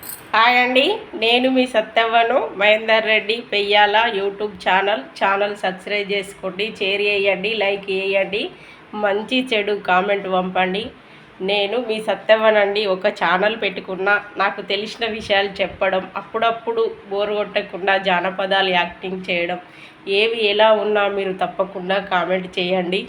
Hi అండి, నేను మీ సత్యవ్వను. Mahender Reddy Peyyala YouTube channel subscribe చేసుకోండి, షేర్ చేయండి, లైక్ చేయండి, మంచి చెడు కామెంట్ పంపండి. నేను మీ సత్యవ్వనండి. ఒక ఛానల్ పెట్టుకున్నా, నాకు తెలిసిన విషయాలు చెప్పడం, అప్పుడప్పుడు బోరు కొట్టకుండా జానపదాలు యాక్టింగ్ చేయడం, ఏవి ఎలా ఉన్నా మీరు తప్పకుండా కామెంట్ చేయండి.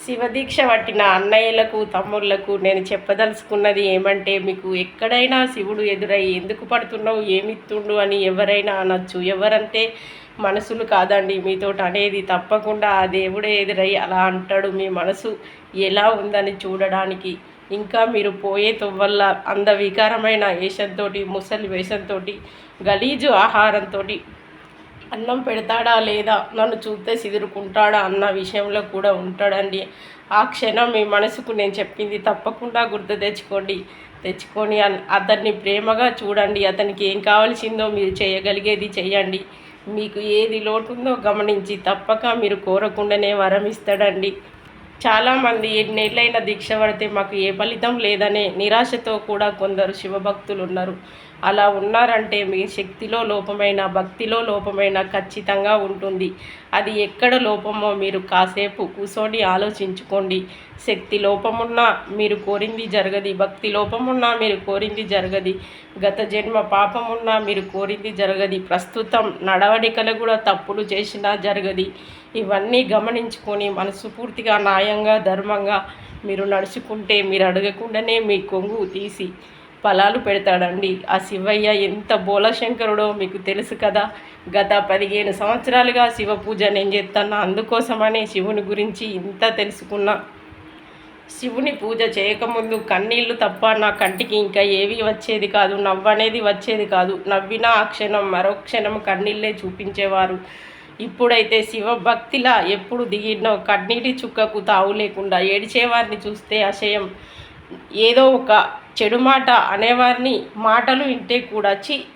శివదీక్ష పట్టిన అన్నయ్యలకు తమ్ముళ్లకు నేను చెప్పదలుచుకున్నది ఏమంటే, మీకు ఎక్కడైనా శివుడు ఎదురై ఎందుకు పడుతున్నావు, ఏమిత్తుండు అని ఎవరైనా అనొచ్చు. ఎవరంటే మనసులు కాదండి మీతోటి అనేది. తప్పకుండా ఆ దేవుడే ఎదురై అలా అంటాడు. మీ మనసు ఎలా ఉందని చూడడానికి. ఇంకా మీరు పోయే తొవ్వల్ల అందవికారమైన వేషంతో, ముసలి వేషంతో, గలీజు ఆహారంతో అన్నం పెడతాడా లేదా, నన్ను చూస్తే సిదురుకుంటాడా అన్న విషయంలో కూడా ఉంటాడండి. ఆ క్షణం మీ మనసుకు నేను చెప్పింది తప్పకుండా గుర్తు తెచ్చుకొని అతన్ని ప్రేమగా చూడండి. అతనికి ఏం కావాల్సిందో మీరు చేయగలిగేది చేయండి. మీకు ఏది లోటుందో గమనించి తప్పక మీరు కోరకుండానే వరం ఇస్తాడండి. చాలామంది ఎన్నేళ్ళైనా దీక్ష పడితే మాకు ఏ ఫలితం లేదనే నిరాశతో కూడా కొందరు శివభక్తులు ఉన్నారు. అలా ఉన్నారంటే మీ శక్తిలో లోపమైన, భక్తిలో లోపమైన ఖచ్చితంగా ఉంటుంది. అది ఎక్కడ లోపమో మీరు కాసేపు కూర్చొని ఆలోచించుకోండి. శక్తి లోపమున్నా మీరు కోరింది జరగది, భక్తి లోపమున్నా మీరు కోరింది జరగది, గత జన్మ పాపమున్నా మీరు కోరింది జరగది, ప్రస్తుతం నడవడికలు కూడా తప్పులు చేసినా జరగది. ఇవన్నీ గమనించుకొని మనస్ఫూర్తిగా న్యాయంగా ధర్మంగా మీరు నడుచుకుంటే మీరు అడగకుండానే మీ కొంగు తీసి ఫలాలు పెడతాడండి. ఆ శివయ్య ఎంత బోలశంకరుడో మీకు తెలుసు కదా. గత 15 సంవత్సరాలుగా శివ పూజ నేను చేస్తున్నా. అందుకోసమనే శివుని గురించి ఇంత తెలుసుకున్నా. శివుని పూజ చేయకముందు కన్నీళ్ళు తప్ప నా కంటికి ఇంకా ఏవి వచ్చేది కాదు, నవ్వనేది వచ్చేది కాదు. నవ్వినా ఆ క్షణం మరో క్షణం కన్నీళ్ళే చూపించేవారు. ఇప్పుడైతే శివభక్తిలా ఎప్పుడు దిగినో కన్నీటి చుక్కకు తావు లేకుండా ఏడిచేవారిని చూస్తే అసహ్యం. ఏదో ఒక చెడు మాట అనేవారిని మాటలు వింటే కూడా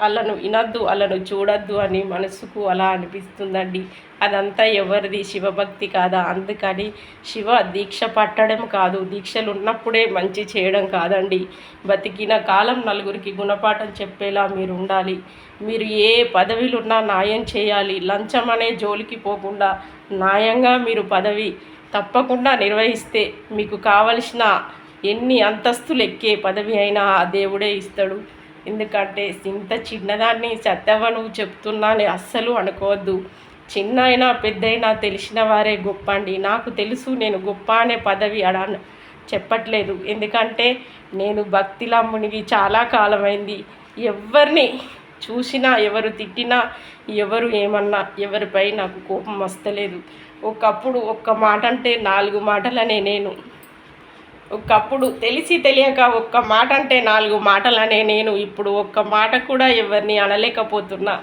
అలను వినొద్దు, అలను చూడొద్దు అని మనసుకు అలా అనిపిస్తుందండి. అదంతా ఎవరిది? శివభక్తి కాదా? అందుకని శివ దీక్ష పట్టడం కాదు, దీక్షలు ఉన్నప్పుడే మంచి చేయడం కాదండి. బతికిన కాలం నలుగురికి గుణపాఠం చెప్పేలా మీరు ఉండాలి. మీరు ఏ పదవిలున్నా న్యాయం చేయాలి. లంచం అనే జోలికి పోకుండా న్యాయంగా మీరు పదవి తప్పకుండా నిర్వహిస్తే మీకు కావలసిన ఎన్ని అంతస్తులు ఎక్కే పదవి అయినా ఆ దేవుడే ఇస్తాడు. ఎందుకంటే ఇంత చిన్నదాన్ని సత్యవను చెప్తున్నాను అస్సలు అనుకోవద్దు. చిన్న అయినా పెద్దయినా తెలిసిన వారే గొప్ప అండి. నాకు తెలుసు నేను గొప్ప అనే పదవి చెప్పట్లేదు. ఎందుకంటే నేను భక్తిలా మునిగి చాలా కాలమైంది. ఎవరిని చూసినా, ఎవరు తిట్టినా, ఎవరు ఏమన్నా, ఎవరిపై నాకు కోపం వస్తలేదు. ఒకప్పుడు ఒక్క మాట అంటే 4 మాటలనే నేను. ఒకప్పుడు తెలిసి తెలియక ఒక్క మాట అంటే 4 మాటలనే నేను. ఇప్పుడు ఒక్క మాట కూడా ఎవరిని అనలేకపోతున్నా.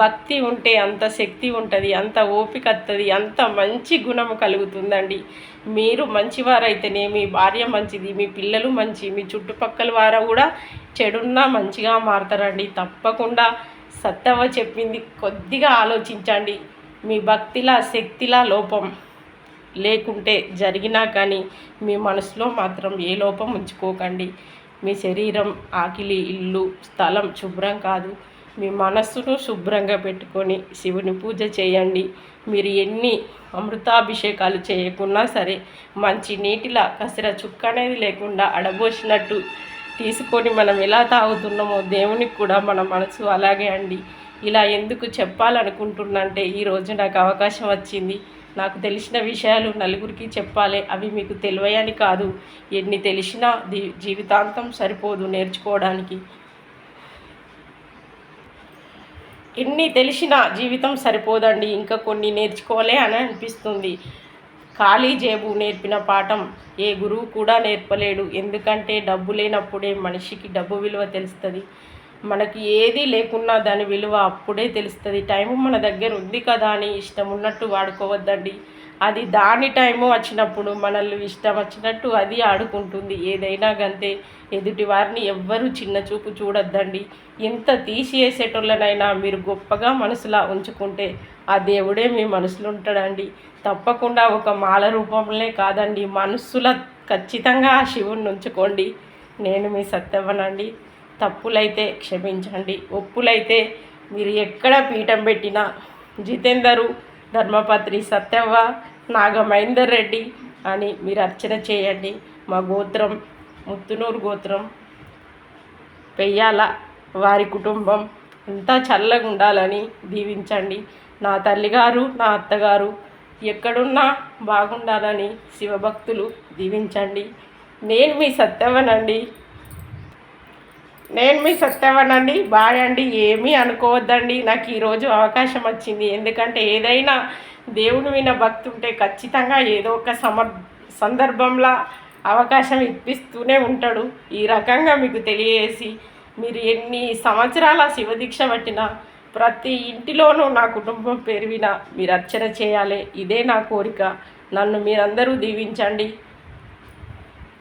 భక్తి ఉంటే అంత శక్తి ఉంటుంది, అంత ఓపిక వస్తుంది, అంత మంచి గుణము కలుగుతుందండి. మీరు మంచివారైతేనే మీ భార్య మంచిది, మీ పిల్లలు మంచి, మీ చుట్టుపక్కల వారు కూడా చెడున్నా మంచిగా మారతారండి. తప్పకుండా సత్తవ చెప్పింది కొద్దిగా ఆలోచించండి. మీ భక్తిలా శక్తిలా లోపం లేకుంటే జరిగినా కానీ మీ మనసులో మాత్రం ఏ లోపం ఉంచుకోకండి. మీ శరీరం, ఆకిలి, ఇల్లు, స్థలం శుభ్రం కాదు. మీ మనస్సును శుభ్రంగా పెట్టుకొని శివుని పూజ చేయండి. మీరు ఎన్ని అమృతాభిషేకాలు చేయకున్నా సరే మంచి నీటిలా కసిర చుక్క అనేది లేకుండా అడబోసినట్టు తీసుకొని మనం ఎలా తాగుతున్నామో దేవునికి కూడా మన మనసు అలాగే అండి. ఇలా ఎందుకు చెప్పాలనుకుంటున్నంటే ఈరోజు నాకు అవకాశం వచ్చింది. నాకు తెలిసిన విషయాలు నలుగురికి చెప్పాలి. అవి మీకు తెలియని కాదు. ఎన్ని తెలిసినా జీవితాంతం సరిపోదు నేర్చుకోవడానికి. ఎన్ని తెలిసినా జీవితం సరిపోదండి, ఇంకా కొన్ని నేర్చుకోలే అని అనిపిస్తుంది. ఖాళీ జేబు నేర్పిన పాఠం ఏ గురువు కూడా నేర్పలేడు. ఎందుకంటే డబ్బు లేనప్పుడే మనిషికి డబ్బు విలువ తెలుస్తుంది. మనకి ఏది లేకున్నా దాని విలువ అప్పుడే తెలుస్తుంది. టైము మన దగ్గర ఉంది కదా అని ఇష్టం ఉన్నట్టు వాడుకోవద్దండి. అది దాని టైము వచ్చినప్పుడు మనల్ని ఇష్టం వచ్చినట్టు అది ఆడుకుంటుంది. ఏదైనా గంతే. ఎదుటి వారిని ఎవ్వరూ చిన్న చూపు చూడొద్దండి. ఎంత తీసివేసేటోళ్ళనైనా మీరు గొప్పగా మనసులా ఉంచుకుంటే ఆ దేవుడే మీ మనసులో ఉంటాడండి. తప్పకుండా ఒక మాల రూపంలో కాదండి, మనస్సులో ఖచ్చితంగా ఆ శివుణ్ణి ఉంచుకోండి. నేను మీ సత్యవ్వనండి. తప్పులైతే క్షమించండి. ఒప్పులైతే మీరు ఎక్కడ పీఠం పెట్టినా జితేందరు, ధర్మపత్రి సత్యవ్వ, నాగమహేందర్ రెడ్డి అని మీరు అర్చన చేయండి. మా గోత్రం ముత్తునూరు గోత్రం పెయ్యాల వారి కుటుంబం అంతా చల్లగా ఉండాలని దీవించండి. నా తల్లిగారు, నా అత్తగారు ఎక్కడున్నా బాగుండాలని శివభక్తులు దీవించండి. నేను మీ సత్యవనండి. బాయ్ అండి. ఏమీ అనుకోవద్దండి. నాకు ఈరోజు అవకాశం వచ్చింది. ఎందుకంటే ఏదైనా దేవుని మీద భక్తి ఉంటే ఖచ్చితంగా ఏదో ఒక సందర్భంలో అవకాశం ఇప్పిస్తూనే ఉంటాడు. ఈ రకంగా మీకు తెలియజేసి మీరు ఎన్ని సంవత్సరాల శివదీక్ష పట్టినా ప్రతి ఇంటిలోనూ నా కుటుంబం పేరువిన మీరు అర్చన చేయాలి. ఇదే నా కోరిక. నన్ను మీరందరూ దీవించండి.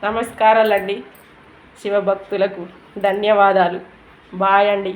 నమస్కారాలండి. శివభక్తులకు ధన్యవాదాలు. బాయ్ అండి.